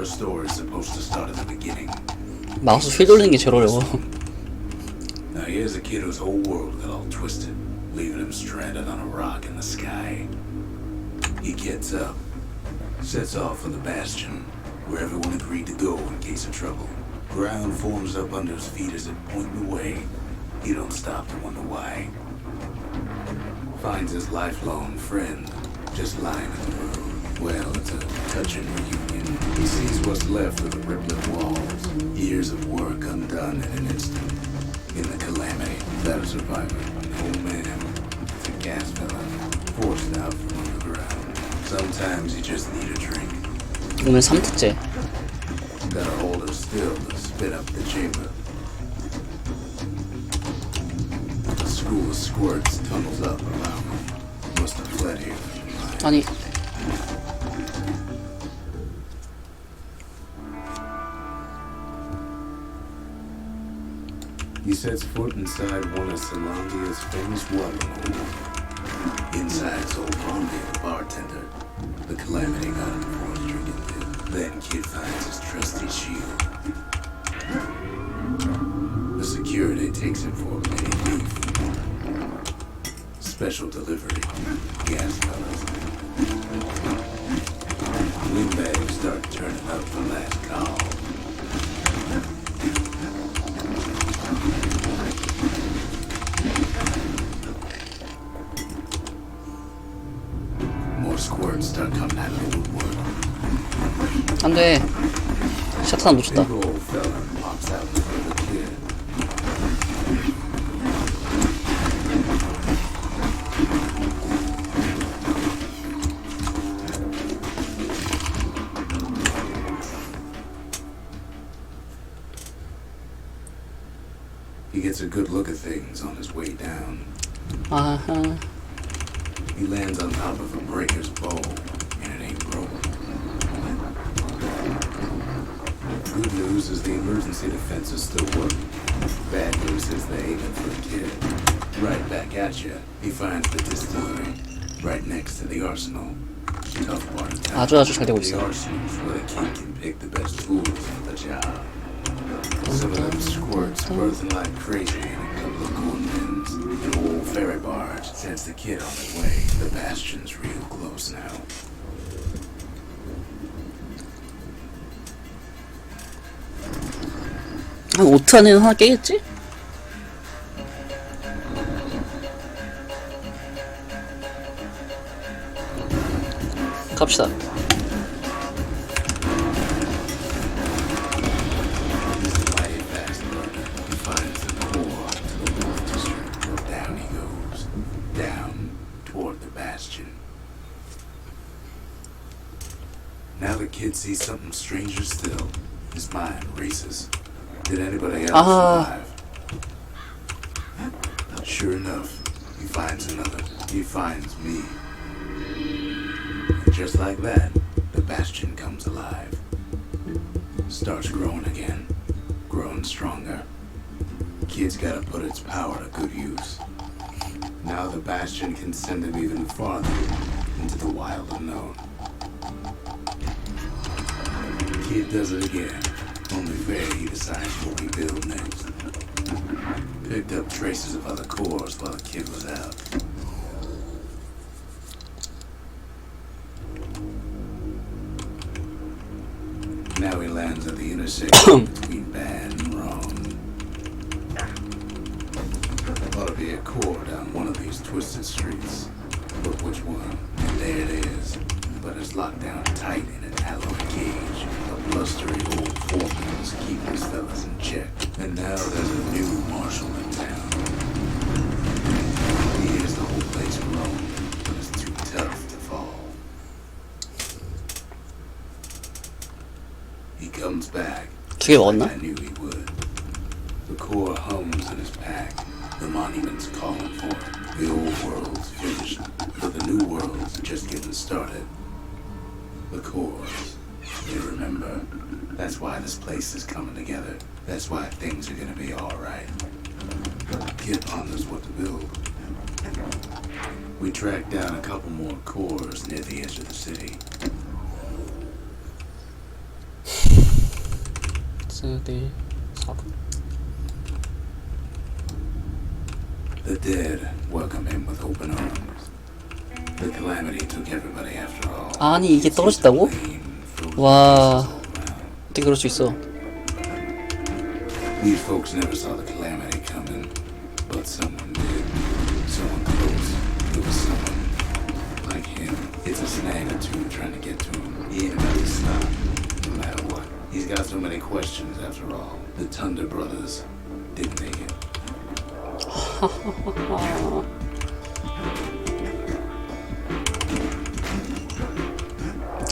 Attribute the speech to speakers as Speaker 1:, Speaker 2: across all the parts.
Speaker 1: Her story is supposed to start at the beginning.
Speaker 2: 마우스 휠 돌리는 게 제일 어려워.
Speaker 1: Now here's a kid whose whole world got all twisted, leaving him stranded on a rock in the sky. He gets up, sets off for the Bastion, where everyone agreed to go in case of trouble. Ground forms up under his feet as it pointing away. He don't stop to wonder why. Finds his lifelong friend just lying in the road. Well, it's a touching reunion. He sees what's left of the rippling walls. Years of work undone in an instant. In the calamity, without a survivor, an old man, it's a gas fella, forced out from underground. Sometimes you just need a drink.
Speaker 2: 오늘 3트째.
Speaker 1: Gotta hold her still to spit up the chamber. A school of squirts tumbles up around him. Must have fled here from the mine.
Speaker 2: 아니
Speaker 1: He sets foot inside one of Solandia's famous watering holes. Inside's old Bombay, the bartender. The calamity got him before his drinking did. Then Kid finds his trusty shield. The security takes him for a petty thief. Special delivery. Gas fellas. Windbags start turning up the last call. More squirts start coming out of the woodwork.
Speaker 2: 안돼. 셔터 하나 놓쳤다.
Speaker 1: Big old fella pops out in front of the kid. He gets a good look at things on his way down.
Speaker 2: 아하.
Speaker 1: He lands on top of a breaker's bow, and it ain't broken. Good news is the emergency defenses still working. Bad news is they aiming for a kid. Right back at you, he finds the distillery, right next to the arsenal. Tough part of town.
Speaker 2: 아주 잘 되고
Speaker 1: The
Speaker 2: 있어.
Speaker 1: arsenal's where the kid can pick the best tools for the job. Some of them squirts birthing like crazy in a couple of corn bins. An old ferry barge sends the kid on his way. The Bastion's real close now.
Speaker 2: 한 5트 안에는 하나 깨겠지? 갑시다.
Speaker 1: Now the kid sees something stranger still. His mind races. Did anybody else survive? Sure enough, he finds another. He finds me. And just like that, the Bastion comes alive. Starts growing again. Growing stronger. Kid's gotta put its power to good use. Now the Bastion can send him even farther into the wild unknown. Kid does it again. Only fair he decides what we build next. Picked up traces of other cores while the kid was out. Now he lands at the intersection between bad and wrong. Ought to be a core down one of these twisted streets. But which one? And there it is. But it's locked down tight in an alloy cage. A blustery old foreman is keeping his fellas in check. And now there's a new marshal in town. He hears the whole place groan, but it's too tough to fall. He comes back.
Speaker 2: 두개 먹었나?
Speaker 1: I knew he would. The core hums in his pack. The monument's calling for it. The old world's finished, but the new world's just getting started. The cores, you remember. That's why this place is coming together. That's why things are gonna be alright. Kid ponders what to build. We tracked down a couple more cores near the edge of the city.
Speaker 2: 네 4분.
Speaker 1: The dead welcome him with open arms. The calamity took everybody after all.
Speaker 2: 아니 이게 떨어졌다고? 와 어떻게 그럴 수 있어?
Speaker 1: These folks never saw the calamity coming, but someone did. Someone close. It was someone like him. It's a snag or two trying to get to him. He ain't about to stop, no matter what. He's got so many questions after all. The Thunder brothers didn't make it.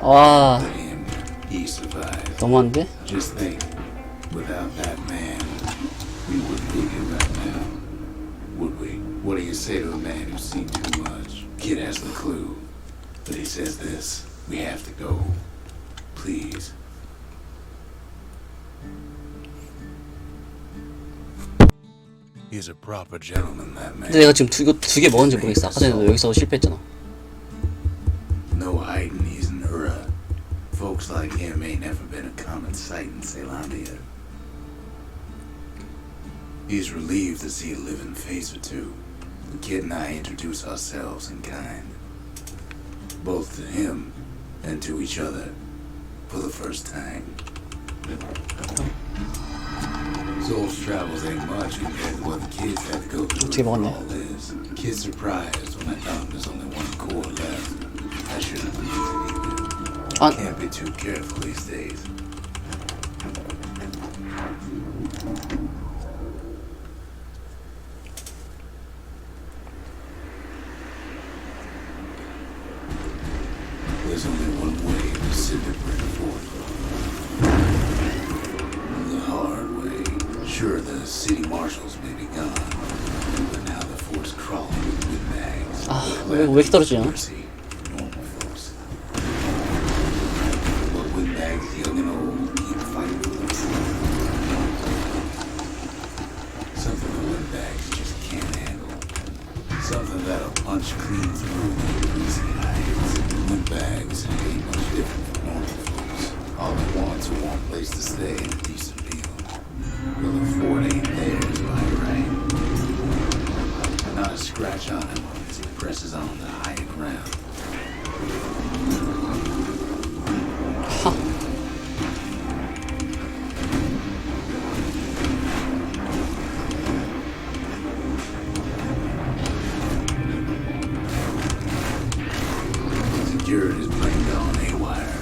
Speaker 2: 와
Speaker 1: But him, he survived.
Speaker 2: 너무한데?
Speaker 1: Just think, without that man, we wouldn't be here right now, would we? What do you say to a man who's seen too much? Kid has the clue, but he says this: we have to go, please. He's a proper gentleman, that man.
Speaker 2: 근데 내가 지금 두 개 먹었는지 모르겠어. 아까 전에 너 여기서 실패했잖아.
Speaker 1: No hiding, he's an Ura. Folks like him ain't never been a common sight in Ceylondia. He's relieved to see a living face or two. The kid and I introduce ourselves in kind, both to him and to each other, for the first time. Soul's travels ain't much compared to what the kids had to go through
Speaker 2: 어떻게
Speaker 1: for
Speaker 2: 먹었네.
Speaker 1: all this. Kid's surprised when I tell him there's only one core left. I shouldn't believe it either.
Speaker 2: 아
Speaker 1: Can't be too careful these days. There's only one way to Cinderbread Fort. The hard way. Sure, the city marshals may be gone, but now the fort's crawling with windbags.
Speaker 2: 왜 이렇게 떨어지냐?
Speaker 1: Mercy, normal folks. But windbags, young and old, keep fighting for the truth. Something the windbags just can't handle. Something that'll punch clean through the greasy hides. Windbags ain't much different from normal folks. All they want's a warm place to stay and a decent meal. Well, the fort ain't theirs by right. And not a scratch on him as he presses on to higher ground. Security's blamed on haywire.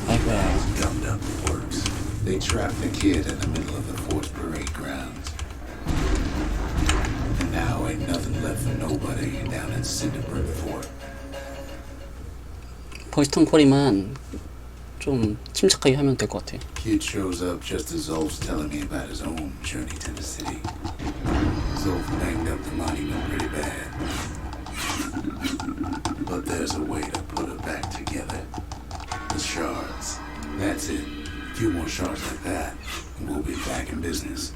Speaker 2: 아이고야.
Speaker 1: Gummed up the works. They trapped the kid in the middle of the fort's parade grounds. And now ain't nothing left for nobody down in Cinderbread Fort.
Speaker 2: 버스턴 쿼리만 좀 침착하게 하면 될 것 같아.
Speaker 1: Kid shows up just as Zolf's telling me about his own journey to the city. Zolf banged up the monument pretty bad. But there's a way to put it back together. The shards. That's it. A few more shards like that, and we'll be back in business.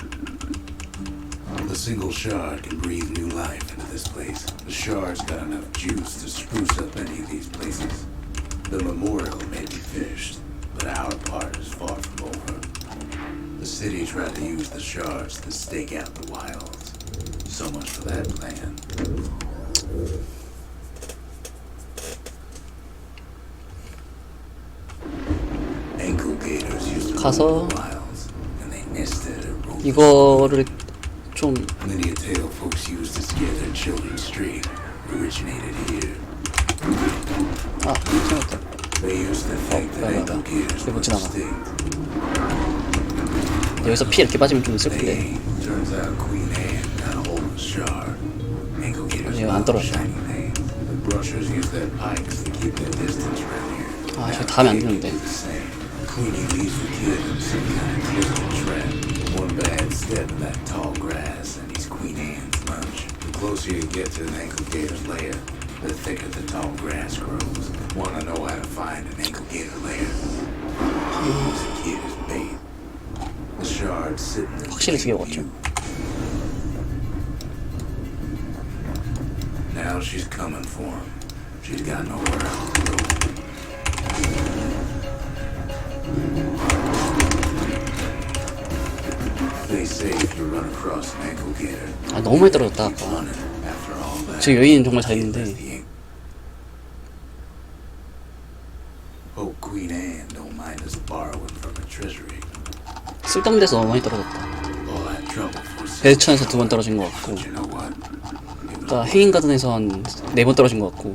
Speaker 1: The single shard can breathe new life into this place. The shard's got enough juice to spruce up any of these places. The memorial may be finished, but our part is far from over. The city tried to use the shards to stake out the wilds. So much for that plan. Ankle gators used to
Speaker 2: 가서
Speaker 1: roam the wilds, and they nested and roamed.
Speaker 2: 이거를 좀
Speaker 1: Many a tale folks used to scare their children straight originated here.
Speaker 2: 생각했다.
Speaker 1: They used to think that ankle gators
Speaker 2: 이거
Speaker 1: were
Speaker 2: 지나가.
Speaker 1: extinct.
Speaker 2: 여기서 피 이렇게 빠지면 좀
Speaker 1: They
Speaker 2: 슬픈데.
Speaker 1: ain't. Turns out Queen Anne got a hold of the shard. Ankle gators
Speaker 2: 얘가 안
Speaker 1: love
Speaker 2: 떨어졌다.
Speaker 1: shiny things. The brushers use their pikes to keep their distance around here.
Speaker 2: 아, 저 다음에 안 되는데.
Speaker 1: Queenie leaves the kid in some kind of twisted trap. One bad step in that tall grass, and he's Queen Anne's lunch. The closer you get to an ankle gator's lair, the thicker the tall grass grows. Want to know how to find an ankle gator lair? Use the kid as bait. The shard's sitting there.
Speaker 2: 확실히 두 개 먹었죠.
Speaker 1: Now she's coming for him. She's got nowhere else to go. say if you run across an ankle gator,
Speaker 2: 아 너무 많이 떨어졌다
Speaker 1: keep
Speaker 2: 아까.
Speaker 1: running after all that.
Speaker 2: 제 여인은 정말
Speaker 1: Left
Speaker 2: 잘했는데
Speaker 1: the ink. Hope Queen Anne don't mind us borrowing from her treasury.
Speaker 2: 쓸데없는 데서 너무 많이 떨어졌다.
Speaker 1: All that trouble for
Speaker 2: 베스천에서 2번 떨어진 것 같고,
Speaker 1: But you know what?
Speaker 2: 그러니까 헤인가든에서 한 4번 떨어진 것 같고.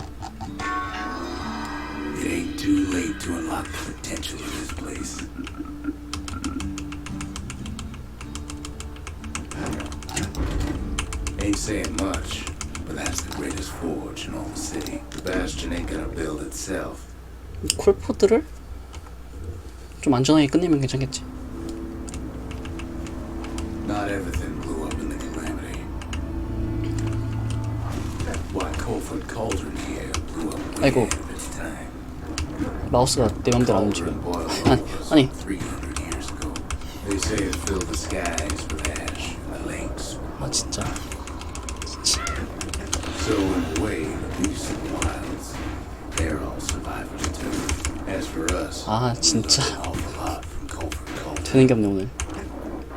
Speaker 1: It ain't too late to unlock the potential of this place. Ain't saying much, but that's the greatest forge in all the city. The Bastion ain't gonna build itself.
Speaker 2: 콜포드를 좀 안전하게 끝내면 괜찮겠지.
Speaker 1: Not everything blew up in the calamity. Why Colford Cauldron here blew up way
Speaker 2: 아이고.
Speaker 1: ahead of its time.
Speaker 2: 마우스가 내 맘대로 안
Speaker 1: Cauldron
Speaker 2: 움직여.
Speaker 1: boiled
Speaker 2: 아니,
Speaker 1: over
Speaker 2: 아니.
Speaker 1: 300 years ago. They say it filled the skies with ash and the lakes.
Speaker 2: 아 진짜.
Speaker 1: So in a way, the beasts of the wilds, they're all survivors too. As for us,
Speaker 2: 아
Speaker 1: we
Speaker 2: 진짜
Speaker 1: learned an awful lot from Colford Cauldron.
Speaker 2: 되는 게 없네 오늘.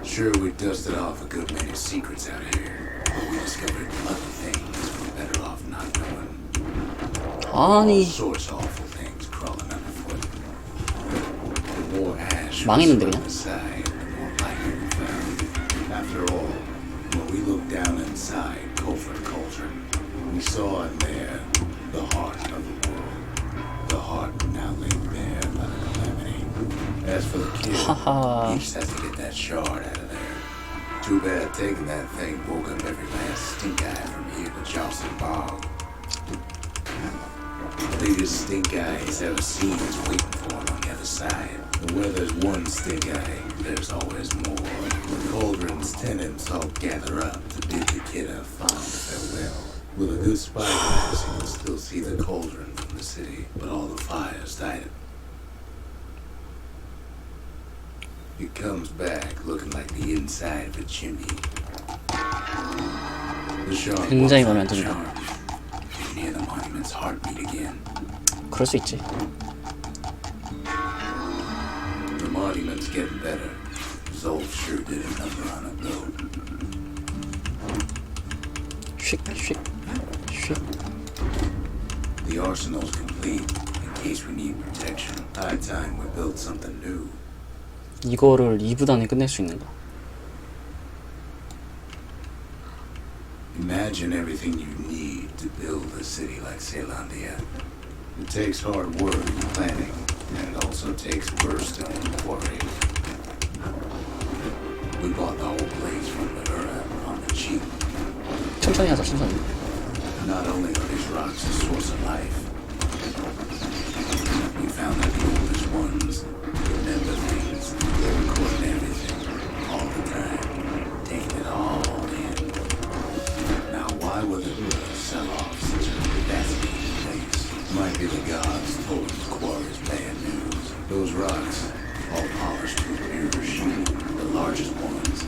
Speaker 1: Sure, we dusted off a good many secrets out here, but we discovered other things we're better off not knowing. All
Speaker 2: 아니
Speaker 1: sorts of awful things crawling underfoot. The more ash
Speaker 2: 망했는데,
Speaker 1: was
Speaker 2: 그냥?
Speaker 1: swept aside, the more life we found. After all, when we looked down inside Colford Cauldron, we saw in there the heart of the world. The heart now laid bare by the calamity. As for the kid,
Speaker 2: 하하.
Speaker 1: he just has to get that shard out of there. Too bad taking that thing woke up every last stink eye from here to Charleston Bog. The biggest stink eye he's ever seen is waiting for him on the other side. And where there's one stink eye, there's always more. The cauldron's tenants all gather up to bid the kid a fond farewell. With a good spyglass, you can still see the cauldron from the city, but all the fires died it. It comes back looking like the inside of a chimney. The sharp
Speaker 2: 굉장히
Speaker 1: walks
Speaker 2: 마음에 안
Speaker 1: on the
Speaker 2: 듭니다.
Speaker 1: charm. You can hear the monument's heartbeat again.
Speaker 2: 그럴 수 있지.
Speaker 1: The monument's getting better. Zolf sure did a number on it though.
Speaker 2: 휙휙 휙.
Speaker 1: The arsenal's complete in case we need protection. High time we built something new.
Speaker 2: 이거를 2분 안에 끝낼 수 있는가?
Speaker 1: Imagine everything you need to build a city like Zealandia. It takes hard work and planning, and it also takes bursting and quarry. We bought the whole place from Ladura on the cheap.
Speaker 2: 천천히 하자 천천히.
Speaker 1: Not only are these rocks a source of life, we found that the oldest ones remember things. They recorded everything, all the time, taking it all in. Now, why would the Ladura sell off such a fascinating place? Might be the gods told the quarries bad news. Those rocks, all polished to a pure sheen, the largest ones,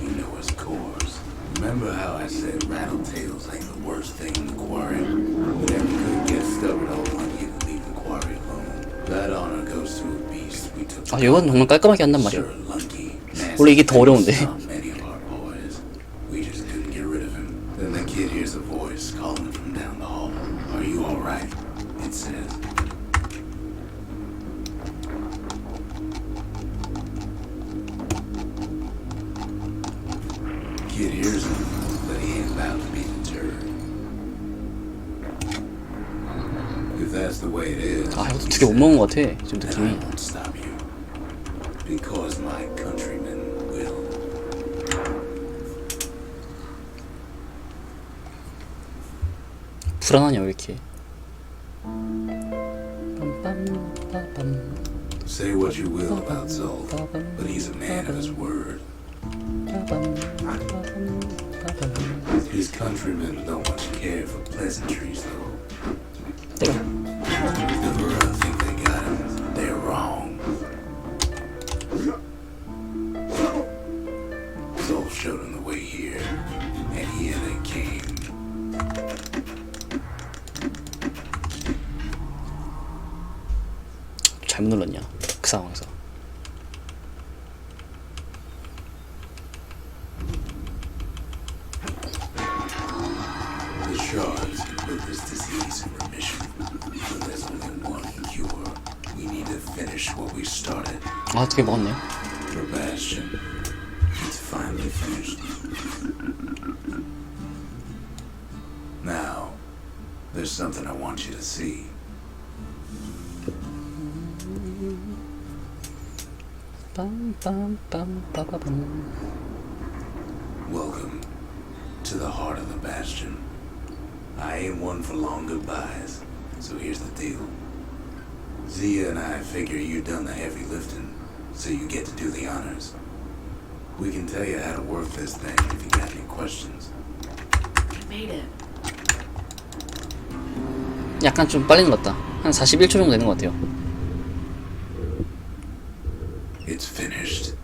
Speaker 1: you know as cores. Remember how I said rattletails ain't the worst thing in the quarry? Whenever you get stubborn old monkey to leave the quarry alone. That honor goes to a beast we took.
Speaker 2: 아 이건 정말 깔끔하게 한단 말이야.
Speaker 1: Sir Lunky,
Speaker 2: 원래 이게 더 어려운데.
Speaker 1: many of our boys. We just couldn't get rid of him. Then the kid hears a voice calling from down the hall. Are you all right? It says. Kid hears him, but he ain't about to be deterred. If that's the way it is,
Speaker 2: 아 이것도 되게 못 먹은 것 같아 지금
Speaker 1: then I
Speaker 2: 느낌이.
Speaker 1: won't stop you. Because my countrymen will.
Speaker 2: 불안하냐 왜 이렇게.
Speaker 1: Say what you will about Zol, but he's a man of his word. His countrymen don't much care for pleasantries, though.
Speaker 2: 내가
Speaker 1: The Burra think they got him. They're wrong. Zol showed him the way here, and here they came.
Speaker 2: 잘못 눌렀냐 그 상황에서.
Speaker 1: shards can put this disease in remission. But there's only one cure. We need to finish what we started.
Speaker 2: 아, 두 개 먹었네요.
Speaker 1: For Bastion, it's finally finished. Now, there's something I want you to see.
Speaker 2: 빰빰빰빠바밤.
Speaker 1: Welcome to the heart of the Bastion. I ain't one for long goodbyes, so here's the deal. Zia and I figure you've done the heavy lifting, so you get to do the honors. We can tell you how to work this thing if you got any questions.
Speaker 3: I made it.
Speaker 2: 약간 좀 빨리는 것 같다. 한 41초 정도 되는 것 같아요.
Speaker 1: It's finished.